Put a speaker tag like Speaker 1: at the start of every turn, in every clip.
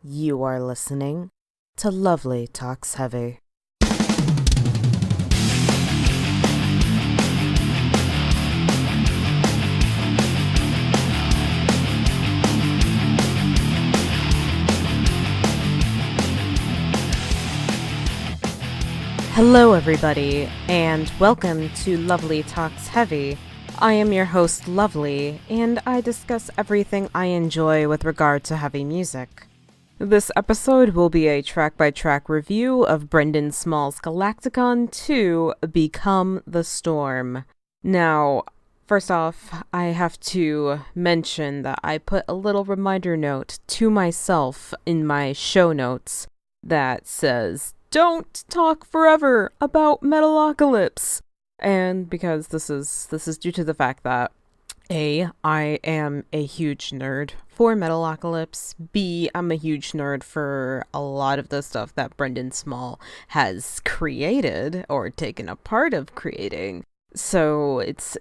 Speaker 1: You are listening to Lovely Talks Heavy. Hello everybody, and welcome to Lovely Talks Heavy. I am your host, Lovely, and I discuss everything I enjoy with regard to heavy music. This episode will be a track-by-track review of Brendon Small's Galaktikon 2, Become the Storm. Now, first off, I have to mention that I put a little reminder note to myself in my show notes that says, "Don't talk forever about Metalocalypse." And because this is due to the fact that A, I am a huge nerd for Metalocalypse. B, I'm a huge nerd for a lot of the stuff that Brendon Small has created or taken a part of creating. So it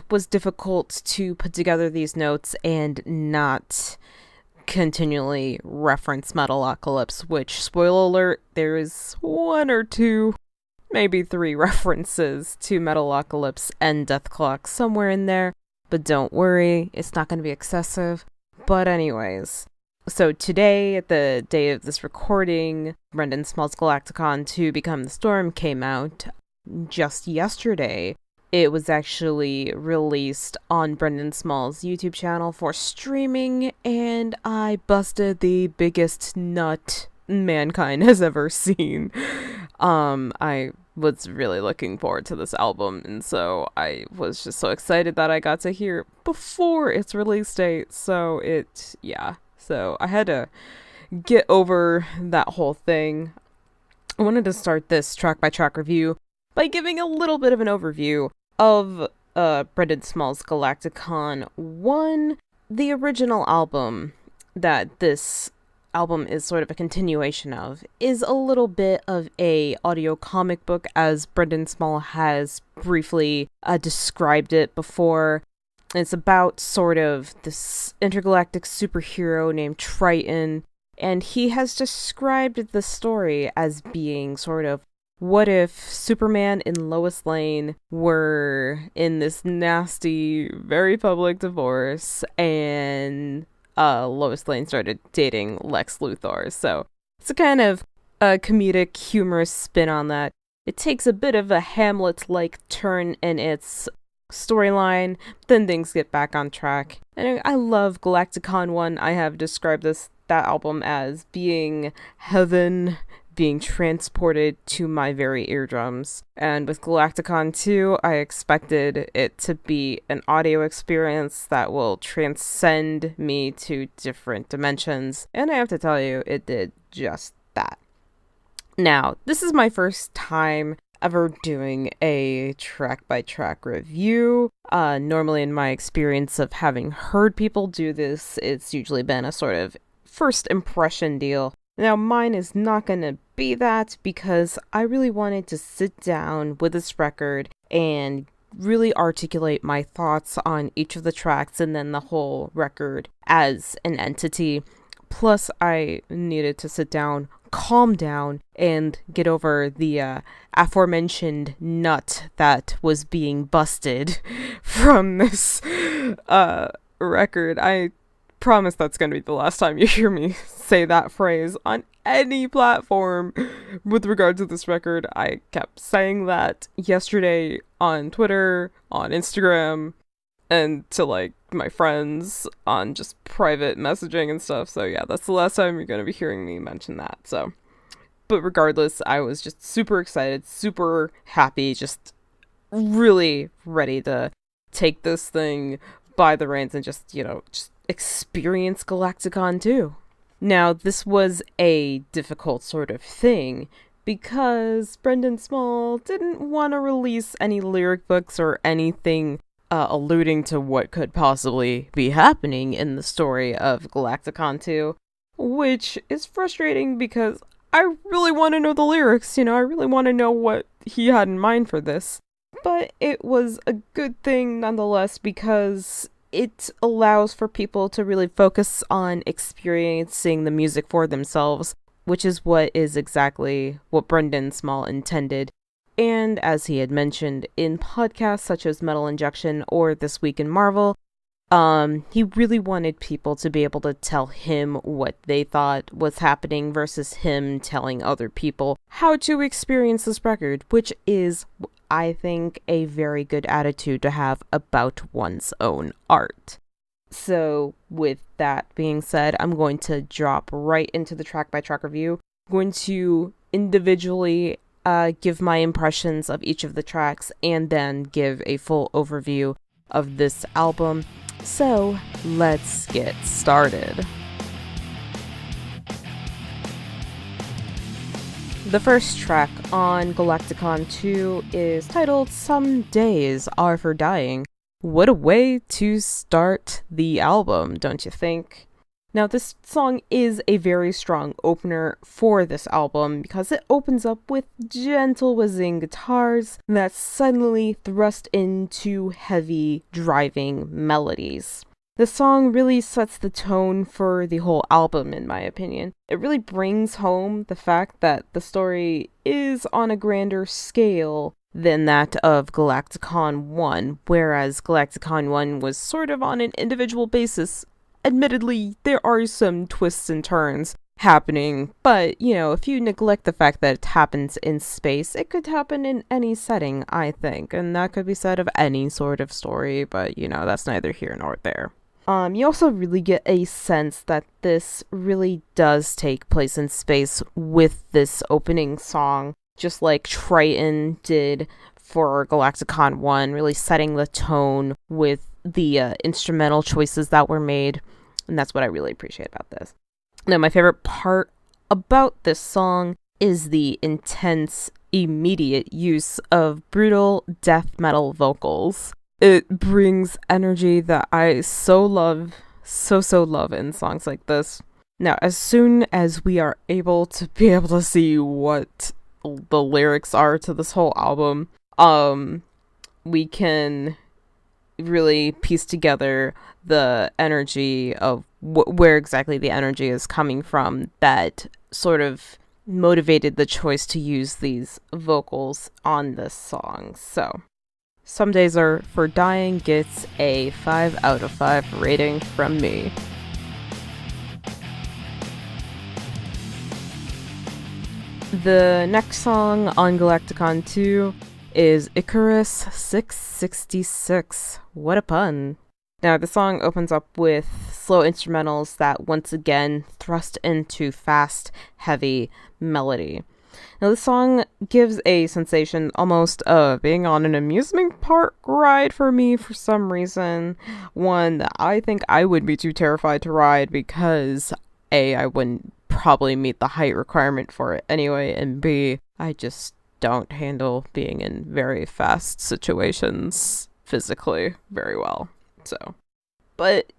Speaker 1: was difficult to put together these notes and not continually reference Metalocalypse, which, spoiler alert, there is one or two, maybe three references to Metalocalypse and Death Clock somewhere in there, but don't worry, it's not going to be excessive. But anyways, so today, at the day of this recording, Brendon Small's Galaktikon 2 Become the Storm came out just yesterday. It was actually released on Brendon Small's YouTube channel for streaming, and I busted the biggest nut mankind has ever seen. I was really looking forward to this album, and so I was just so excited that I got to hear it before its release date. So I had to get over that whole thing. I wanted to start this track-by-track review by giving a little bit of an overview of Brendon Small's Galaktikon 1, the original album that this album is sort of a continuation of, is a little bit of a audio comic book, as Brendon Small has briefly described it before. It's about sort of this intergalactic superhero named Triton, and he has described the story as being sort of, what if Superman and Lois Lane were in this nasty, very public divorce, and Lois Lane started dating Lex Luthor? So it's a kind of a comedic, humorous spin on that. It takes a bit of a Hamlet-like turn in its storyline, then things get back on track. And I love Galaktikon 1. I have described that album as being heaven, being transported to my very eardrums. And with Galaktikon 2, I expected it to be an audio experience that will transcend me to different dimensions. And I have to tell you, it did just that. Now, this is my first time ever doing a track-by-track review. Normally, in my experience of having heard people do this, it's usually been a sort of first impression deal. Now, mine is not going to be that, because I really wanted to sit down with this record and really articulate my thoughts on each of the tracks and then the whole record as an entity. Plus, I needed to sit down, calm down, and get over the aforementioned nut that was being busted from this record. I promise that's going to be the last time you hear me say that phrase on any platform with regard to this record. I kept saying that yesterday on Twitter, on Instagram, and to like my friends on just private messaging and stuff. So yeah, that's the last time you're going to be hearing me mention that. So, but regardless, I was just super excited, super happy, just really ready to take this thing by the reins and just experience Galaktikon 2. Now, this was a difficult sort of thing because Brendon Small didn't want to release any lyric books or anything alluding to what could possibly be happening in the story of Galaktikon 2, which is frustrating because I really want to know the lyrics, I really want to know what he had in mind for this. But it was a good thing nonetheless, because it allows for people to really focus on experiencing the music for themselves, which is exactly what Brendon Small intended. And as he had mentioned in podcasts such as Metal Injection or This Week in Marvel, he really wanted people to be able to tell him what they thought was happening versus him telling other people how to experience this record, which is, I think, a very good attitude to have about one's own art. So with that being said, I'm going to drop right into the track-by-track review. I'm going to individually give my impressions of each of the tracks and then give a full overview of this album. So let's get started. The first track on Galaktikon 2 is titled Some Days Are for Dying. What a way to start the album, don't you think? Now, this song is a very strong opener for this album because it opens up with gentle whizzing guitars that suddenly thrust into heavy, driving melodies. The song really sets the tone for the whole album, in my opinion. It really brings home the fact that the story is on a grander scale than that of Galaktikon 1, whereas Galaktikon 1 was sort of on an individual basis. Admittedly, there are some twists and turns happening, but, if you neglect the fact that it happens in space, it could happen in any setting, I think, and that could be said of any sort of story, but, that's neither here nor there. You also really get a sense that this really does take place in space with this opening song, just like Triton did for Galaktikon 1, really setting the tone with the instrumental choices that were made, and that's what I really appreciate about this. Now, my favorite part about this song is the intense, immediate use of brutal death metal vocals. It brings energy that I so love in songs like this. Now, as soon as we are able to see what the lyrics are to this whole album, we can really piece together the energy of where exactly the energy is coming from that sort of motivated the choice to use these vocals on this song. So, Some Days Are for Dying gets a 5 out of 5 rating from me. The next song on Galaktikon 2 is Icarus 666. What a pun. Now, the song opens up with slow instrumentals that once again thrust into fast, heavy melody. Now, this song gives a sensation almost of being on an amusement park ride for me for some reason. One that I think I would be too terrified to ride because A, I wouldn't probably meet the height requirement for it anyway, and B, I just don't handle being in very fast situations physically very well. So, but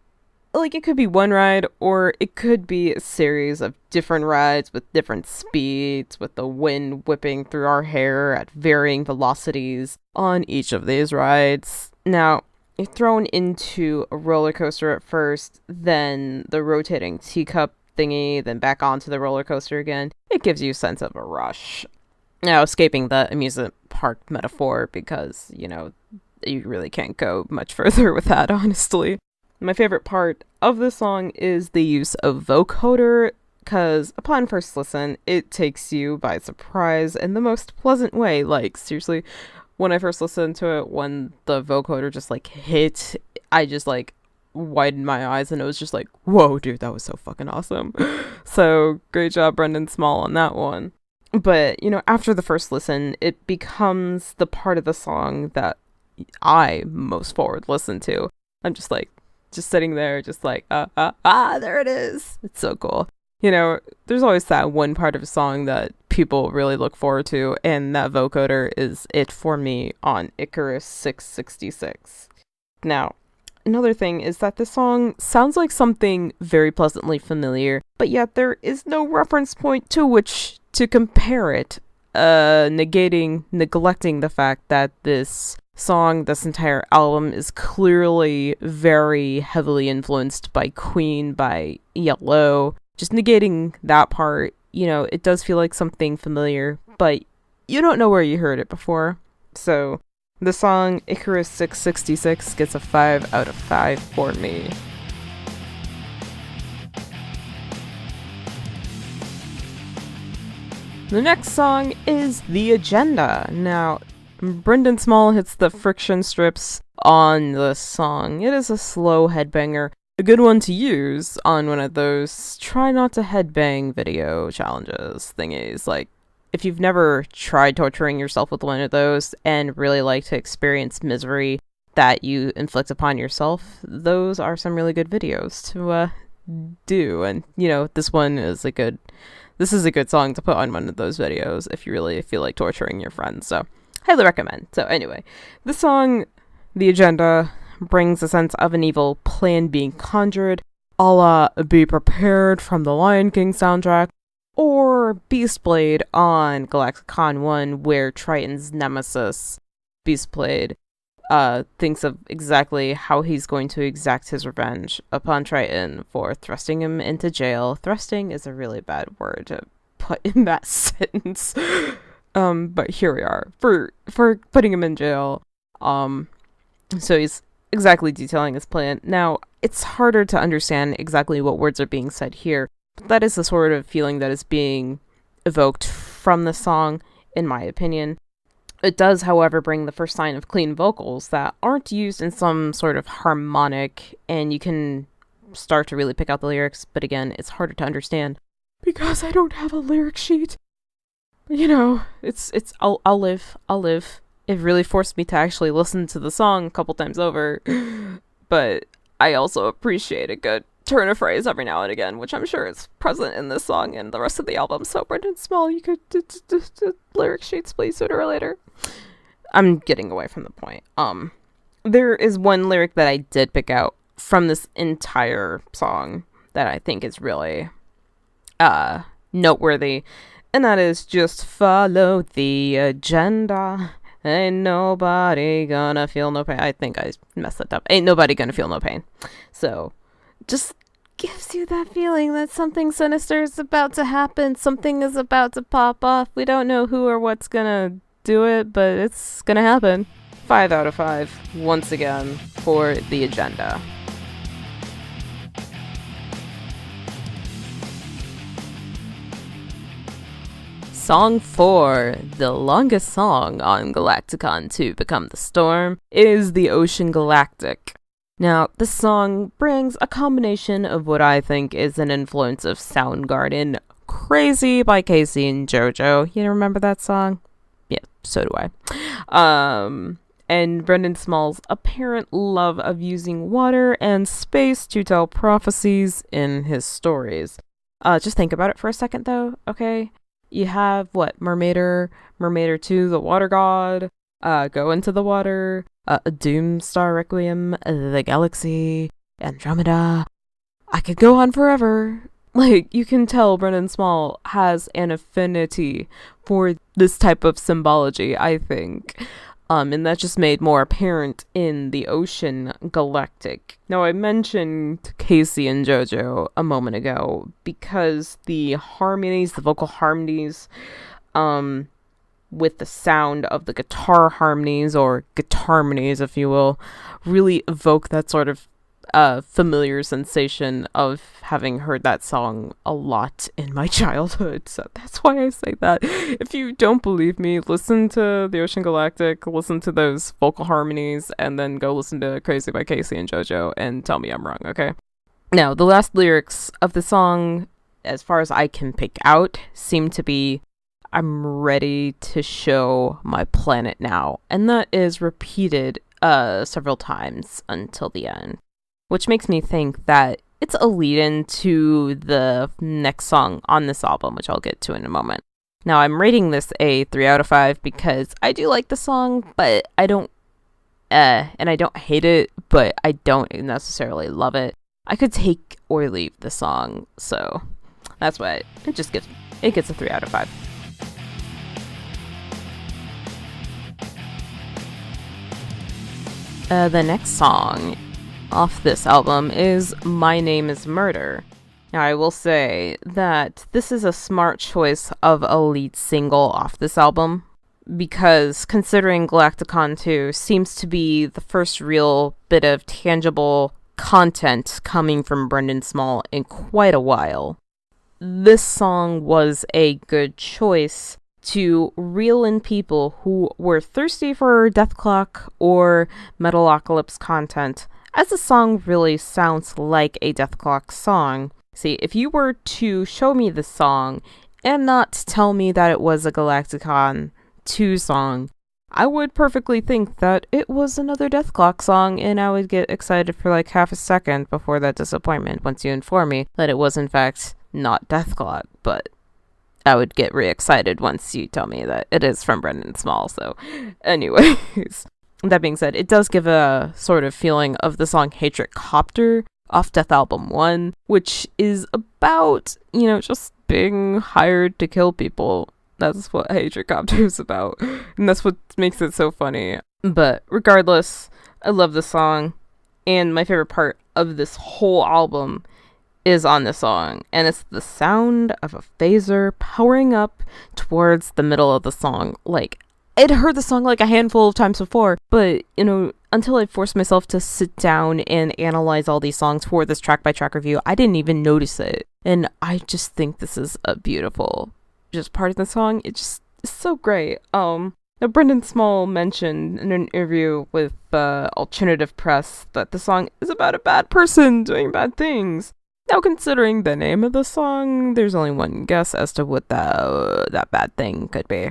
Speaker 1: it could be one ride, or it could be a series of different rides with different speeds, with the wind whipping through our hair at varying velocities on each of these rides. Now, you're thrown into a roller coaster at first, then the rotating teacup thingy, then back onto the roller coaster again. It gives you a sense of a rush. Now, escaping the amusement park metaphor, because, you really can't go much further with that, honestly. My favorite part of the song is the use of vocoder, because upon first listen, it takes you by surprise in the most pleasant way. Seriously, when I first listened to it, when the vocoder just, hit, I just, widened my eyes, and it was just whoa, dude, that was so fucking awesome. So, great job, Brendon Small, on that one. But, after the first listen, it becomes the part of the song that I most forward listen to. I'm just sitting there, there it is. It's so cool. There's always that one part of a song that people really look forward to, and that vocoder is it for me on Icarus 666. Now, another thing is that the song sounds like something very pleasantly familiar, but yet there is no reference point to which to compare it, neglecting the fact that this song. This entire album is clearly very heavily influenced by Queen, by ELO. Just negating that part, it does feel like something familiar, but you don't know where you heard it before. So the song Icarus 666 gets a 5 out of 5 for me. The next song is The Agenda. Now, Brendon Small hits the friction strips on this song. It is a slow headbanger. A good one to use on one of those try not to headbang video challenges thingies. Like, if you've never tried torturing yourself with one of those and really like to experience misery that you inflict upon yourself, those are some really good videos to do. And, this is a good song to put on one of those videos if you really feel like torturing your friends. So, highly recommend. So anyway, the song, The Agenda, brings a sense of an evil plan being conjured, a la Be Prepared from the Lion King soundtrack, or Beastblade on Galaktikon 1, where Triton's nemesis, Beastblade, thinks of exactly how he's going to exact his revenge upon Triton for thrusting him into jail. Thrusting is a really bad word to put in that sentence. But here we are for putting him in jail. So he's exactly detailing his plan. Now, it's harder to understand exactly what words are being said here, but that is the sort of feeling that is being evoked from the song, in my opinion. It does, however, bring the first sign of clean vocals that aren't used in some sort of harmonic, and you can start to really pick out the lyrics, but again, it's harder to understand because I don't have a lyric sheet. I'll live. It really forced me to actually listen to the song a couple times over, but I also appreciate a good turn of phrase every now and again, which I'm sure is present in this song and the rest of the album. So Brendon Small, you could lyric sheets, please, sooner or later. I'm getting away from the point. There is one lyric that I did pick out from this entire song that I think is really noteworthy, and that is just follow the agenda. Ain't nobody gonna feel no pain. I think I messed that up. Ain't nobody gonna feel no pain. So, just gives you that feeling that something sinister is about to happen. Something is about to pop off. We don't know who or what's gonna do it, but it's gonna happen. 5 out of 5, once again, for The Agenda. Song 4, the longest song on Galaktikon to become the storm, is the Ocean Galactic. Now, this song brings a combination of what I think is an influence of Soundgarden, Crazy by Casey and JoJo. You remember that song? Yeah, so do I. And Brendon Small's apparent love of using water and space to tell prophecies in his stories. Just think about it for a second, though, okay? You have, Mermaider 2, the water god, Go Into the Water, Doomstar Requiem, The Galaxy, Andromeda. I could go on forever. You can tell Brendon Small has an affinity for this type of symbology, I think. And that just made more apparent in the Ocean Galactic. Now, I mentioned Casey and JoJo a moment ago because the harmonies, the vocal harmonies, with the sound of the guitar harmonies, or guitarmonies, if you will, really evoke that sort of familiar sensation of having heard that song a lot in my childhood. So that's why I say that. If you don't believe me, listen to the Ocean Galactic, listen to those vocal harmonies, and then go listen to Crazy by Casey and JoJo and tell me I'm wrong, okay? Now, the last lyrics of the song, as far as I can pick out, seem to be, I'm ready to show my planet now. And that is repeated several times until the end, which makes me think that it's a lead-in to the next song on this album, which I'll get to in a moment. Now, I'm rating this a 3 out of 5 because I do like the song, but I don't, and I don't hate it, but I don't necessarily love it. I could take or leave the song, so that's why it gets a 3 out of 5. The next song off this album is My Name is Murder. Now, I will say that this is a smart choice of a lead single off this album, because considering Galaktikon 2 seems to be the first real bit of tangible content coming from Brendon Small in quite a while, this song was a good choice to reel in people who were thirsty for Deathclock or Metalocalypse content, as the song really sounds like a Deathclock song. See, if you were to show me the song and not tell me that it was a Galaktikon 2 song, I would perfectly think that it was another Deathclock song, and I would get excited for like half a second before that disappointment once you inform me that it was in fact not Deathclock, but I would get re-excited once you tell me that it is from Brendon Small. So anyways, that being said, it does give a sort of feeling of the song Hatred Copter off Death Album 1, which is about, just being hired to kill people. That's what Hatred Copter is about, and that's what makes it so funny. But regardless, I love the song, and my favorite part of this whole album is on the song, and it's the sound of a phaser powering up towards the middle of the song. Like, I'd heard the song like a handful of times before, but, until I forced myself to sit down and analyze all these songs for this track-by-track review, I didn't even notice it. And I just think this is a beautiful just part of the song. It's so great. Now, Brendon Small mentioned in an interview with Alternative Press that the song is about a bad person doing bad things. Now, considering the name of the song, there's only one guess as to what that bad thing could be.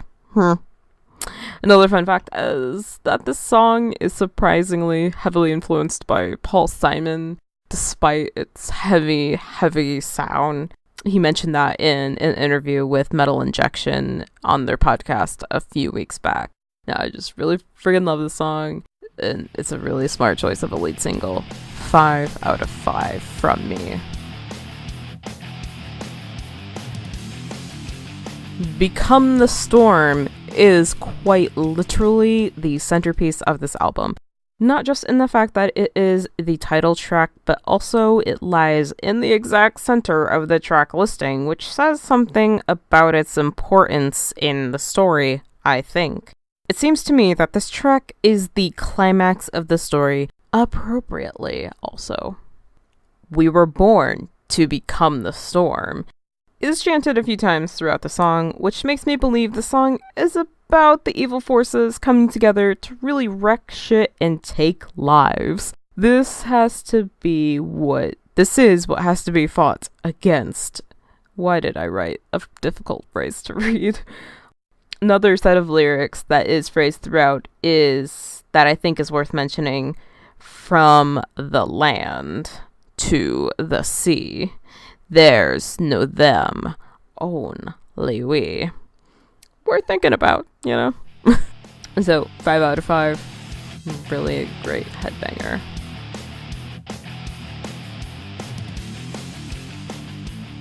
Speaker 1: Another fun fact is that this song is surprisingly heavily influenced by Paul Simon, despite its heavy, heavy sound. He mentioned that in an interview with Metal Injection on their podcast a few weeks back. Now, I just really friggin' love this song, and it's a really smart choice of a lead single. 5 out of 5 from me. Become the Storm is quite literally the centerpiece of this album. Not just in the fact that it is the title track, but also it lies in the exact center of the track listing, which says something about its importance in the story, I think. It seems to me that this track is the climax of the story, appropriately also. We were born to become the storm is chanted a few times throughout the song, which makes me believe the song is about the evil forces coming together to really wreck shit and take lives. This has to be what has to be fought against. Why did I write a difficult phrase to read? Another set of lyrics that is phrased throughout is, that I think is worth mentioning, from the land to the sea. There's no them, only we. Worth thinking about, So, 5 out of 5. Really a great headbanger.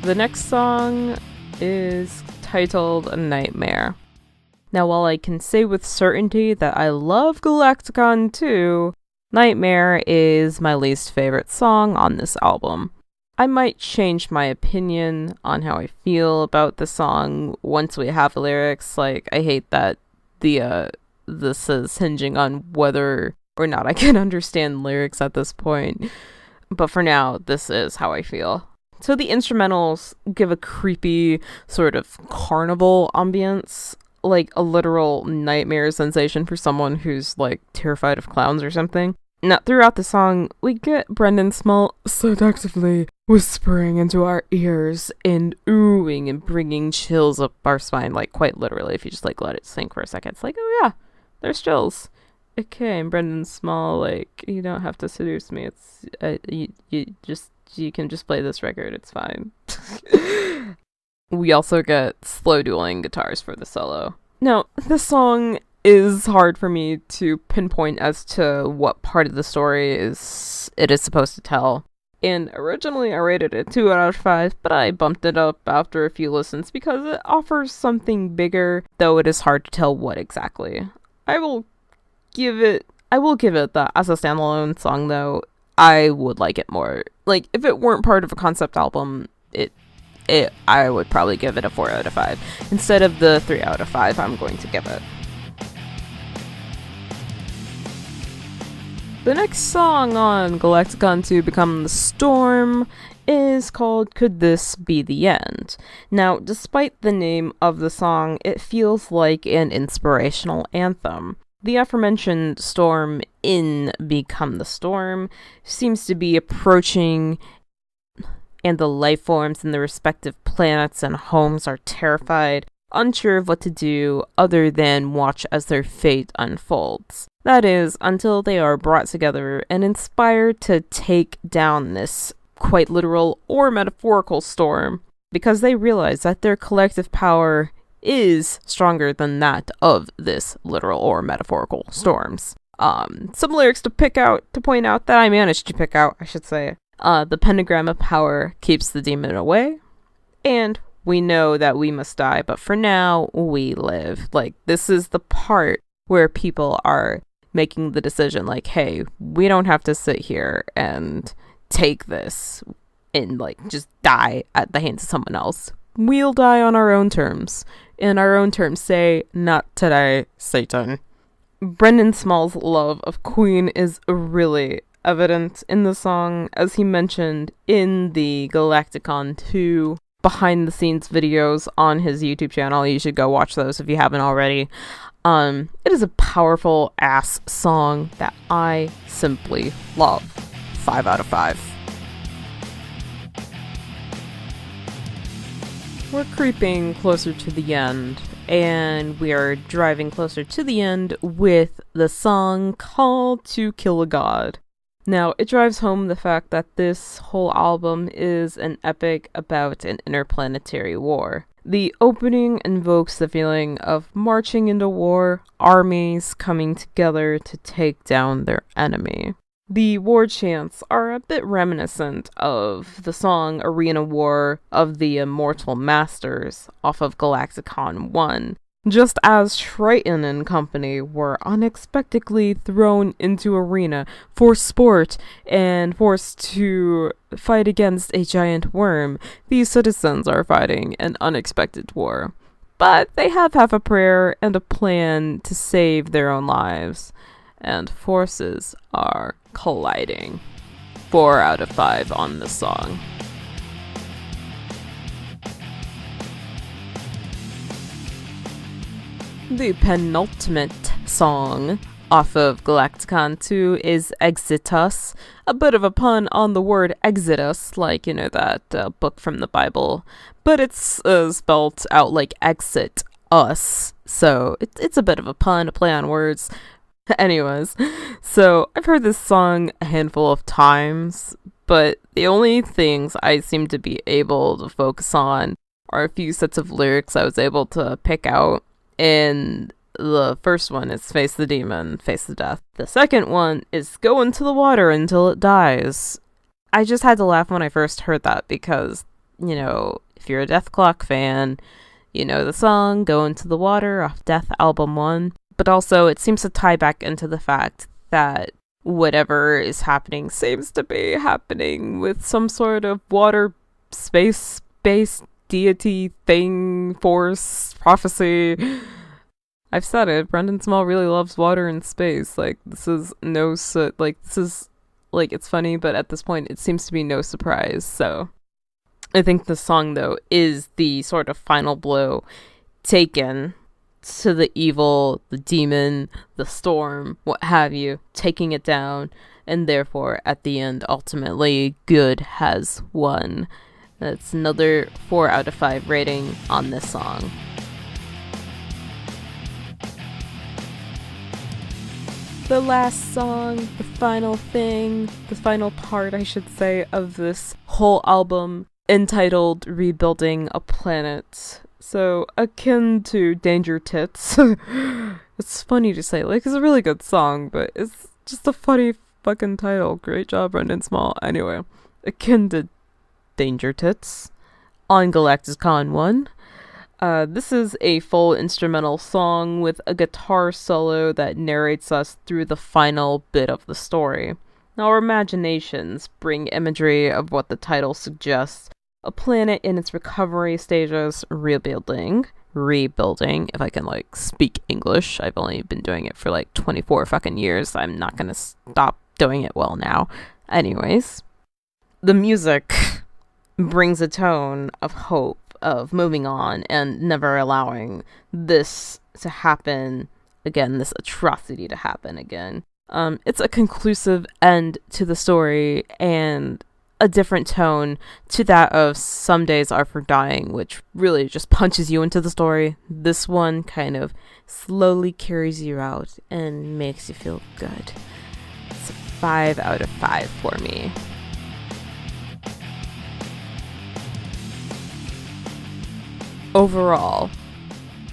Speaker 1: The next song is titled Nightmare. Now, while I can say with certainty that I love Galaktikon 2, Nightmare is my least favorite song on this album. I might change my opinion on how I feel about the song once we have lyrics. Like, I hate that this is hinging on whether or not I can understand lyrics at this point. But for now, this is how I feel. So the instrumentals give a creepy sort of carnival ambience, like a literal nightmare sensation for someone who's like terrified of clowns or something. Now, throughout the song, we get Brendon Small seductively whispering into our ears and oohing and bringing chills up our spine, like quite literally, if you just like let it sink for a second. It's like, oh yeah, there's chills. Okay, and Brendon Small, like, you don't have to seduce me. It's you can just play this record. It's fine. We also get slow dueling guitars for the solo. Now, this song is hard for me to pinpoint as to what part of the story it is supposed to tell. And originally I rated it 2 out of 5, but I bumped it up after a few listens because it offers something bigger, though it is hard to tell what exactly. I will give it I will give it that as a standalone song, though, I would like it more. Like, if it weren't part of a concept album, I would probably give it a 4 out of 5. Instead of the 3 out of 5, I'm going to give it. The next song on Galaktikon to Become the Storm is called Could This Be the End? Now, despite the name of the song, it feels like an inspirational anthem. The aforementioned storm in Become the Storm seems to be approaching, and the life forms in the respective planets and homes are terrified, unsure of what to do other than watch as their fate unfolds. That is, until they are brought together and inspired to take down this quite literal or metaphorical storm, because they realize that their collective power is stronger than that of this literal or metaphorical storms. Some lyrics to point out that I managed to pick out, I should say. The pentagram of power keeps the demon away, and we know that we must die, but for now, we live. Like, this is the part where people are making the decision, like, hey, we don't have to sit here and take this and, like, just die at the hands of someone else. We'll die on our own terms. In our own terms, say, not today, Satan. Brendon Small's love of Queen is really evident in the song, as he mentioned in the Galaktikon 2 behind-the-scenes videos on his YouTube channel. You should go watch those if you haven't already. It is a powerful ass song that I simply love. 5 out of 5. We're creeping closer to the end, and we are driving closer to the end with the song called To Kill a God. Now, it drives home the fact that this whole album is an epic about an interplanetary war. The opening invokes the feeling of marching into war, armies coming together to take down their enemy. The war chants are a bit reminiscent of the song Arena War of the Immortal Masters off of Galaktikon 1, just as Triton and company were unexpectedly thrown into arena for sport and forced to fight against a giant worm. These citizens are fighting an unexpected war, but they have half a prayer and a plan to save their own lives, and forces are colliding. 4 out of 5 on this song. The penultimate song off of Galaktikon 2 is Exitus. A bit of a pun on the word Exitus, like, you know, that book from the Bible. But it's spelled out like exit us. So it's a bit of a pun, a play on words. Anyways, so I've heard this song a handful of times, but the only things I seem to be able to focus on are a few sets of lyrics I was able to pick out. And the first one is face the demon, face the death. The second one is go into the water until it dies. I just had to laugh when I first heard that because, you know, if you're a Death Clock fan, you know the song Go Into the Water off Death Album 1. But also it seems to tie back into the fact that whatever is happening seems to be happening with some sort of water, space-based deity thing, force, prophecy. I've said it. Brendon Small really loves water and space. Like, this is it's funny, but at this point, it seems to be no surprise. So, I think the song, though, is the sort of final blow taken to the evil, the demon, the storm, what have you, taking it down, and therefore, at the end, ultimately, good has won. That's another 4 out of 5 rating on this song. The last song, the final part, I should say, of this whole album, entitled Rebuilding a Planet. So, akin to Danger Tits. It's funny to say, like, it's a really good song, but it's just a funny fucking title. Great job, Brendon Small. Anyway, akin to Danger Tits on Galaktikon 1. This is a full instrumental song with a guitar solo that narrates us through the final bit of the story. Our imaginations bring imagery of what the title suggests: a planet in its recovery stages, rebuilding, if I can, speak English. I've only been doing it for, 24 fucking years. I'm not gonna stop doing it well now. Anyways, the music brings a tone of hope, of moving on, and never allowing this to happen again, this atrocity to happen again. It's a conclusive end to the story, and a different tone to that of Some Days Are For Dying, which really just punches you into the story. This one kind of slowly carries you out and makes you feel good. It's a 5 out of 5 for me. Overall,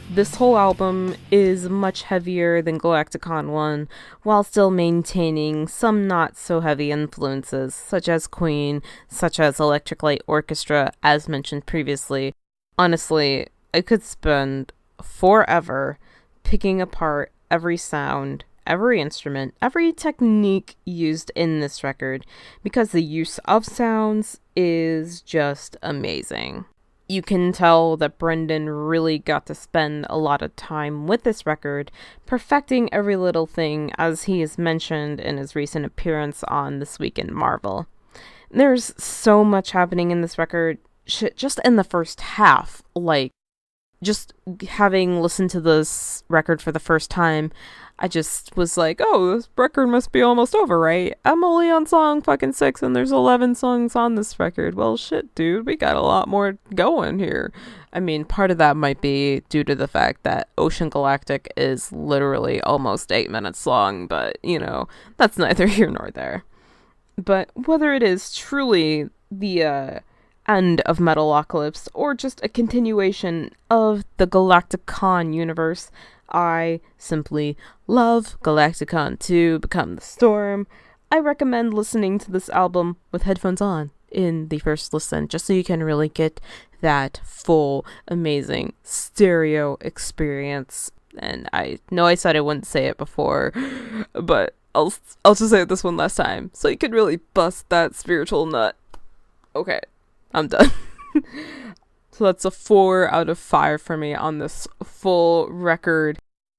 Speaker 1: this whole album is much heavier than Galaktikon 1, while still maintaining some not so heavy influences, such as Queen, such as Electric Light Orchestra, as mentioned previously. Honestly, I could spend forever picking apart every sound, every instrument, every technique used in this record, because the use of sounds is just amazing. You can tell that Brendon really got to spend a lot of time with this record, perfecting every little thing, as he has mentioned in his recent appearance on This Week in Marvel. There's so much happening in this record, just in the first half. Just having listened to this record for the first time, I just was like, oh, this record must be almost over, right? I'm only on song fucking 6 and there's 11 songs on this record. Well, shit, dude, we got a lot more going here. I mean, part of that might be due to the fact that Ocean Galactic is literally almost 8 minutes long, but, that's neither here nor there. But whether it is truly the end of Metalocalypse or just a continuation of the Galaktikon universe, I simply love Galaktikon to Become the Storm. I recommend listening to this album with headphones on in the first listen, just so you can really get that full, amazing stereo experience. And I know I said I wouldn't say it before, but I'll just say it this one last time, so you can really bust that spiritual nut. Okay, I'm done. So that's a 4 out of 5 for me on this full record.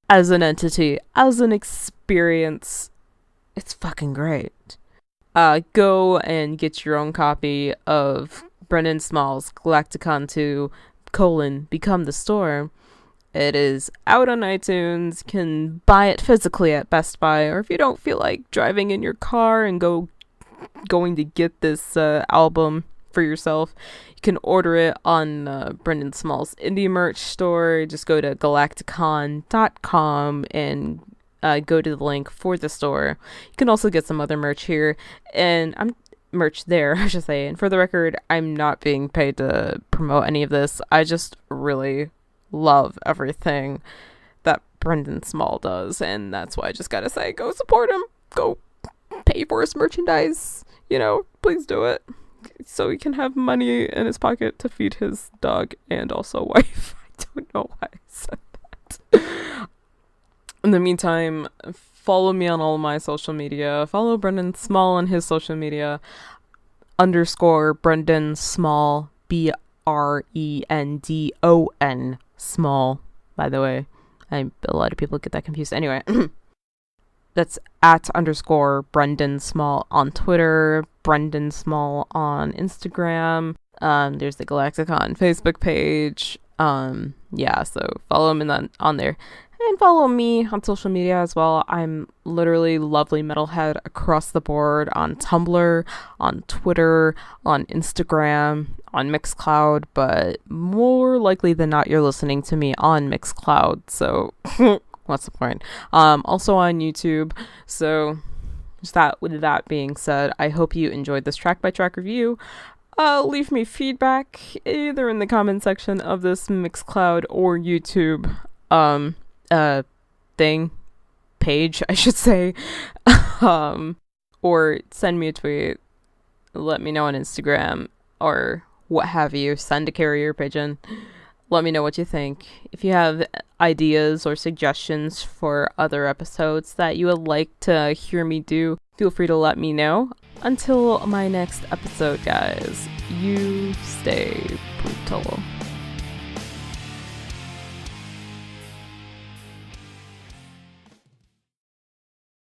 Speaker 1: As an entity, as an experience, it's fucking great. Go and get your own copy of Brendon Small's Galaktikon 2, Become the Storm. It is out on iTunes. You can buy it physically at Best Buy, or if you don't feel like driving in your car and going to get this album for yourself, you can order it on Brendon Small's indie merch store. Just go to galaktikon.com and go to the link for the store. You can also get some other merch here, and merch there, I should say. And for the record, I'm not being paid to promote any of this. I just really love everything that Brendon Small does, and that's why I just gotta say, go support him. Go pay for his merchandise. Please do it, so he can have money in his pocket to feed his dog and also wife. I don't know why I said that. In the meantime, follow me on all my social media. Follow Brendon Small on his social media. _Brendon Small. BRENDON Small. By the way, a lot of people get that confused. Anyway. That's at _Brendon Small on Twitter, Brendon Small on Instagram. There's the Galaktikon Facebook page. So follow him on there. And follow me on social media as well. I'm literally LovelyMetalhead across the board on Tumblr, on Twitter, on Instagram, on Mixcloud, but more likely than not, you're listening to me on Mixcloud, so what's the point? Also on YouTube. So with that being said, I hope you enjoyed this track by track review. Leave me feedback either in the comment section of this Mixcloud or YouTube page, I should say. Or send me a tweet, let me know on Instagram, or what have you. Send a carrier pigeon. Let me know what you think. If you have ideas or suggestions for other episodes that you would like to hear me do, feel free to let me know. Until my next episode, guys, you stay brutal.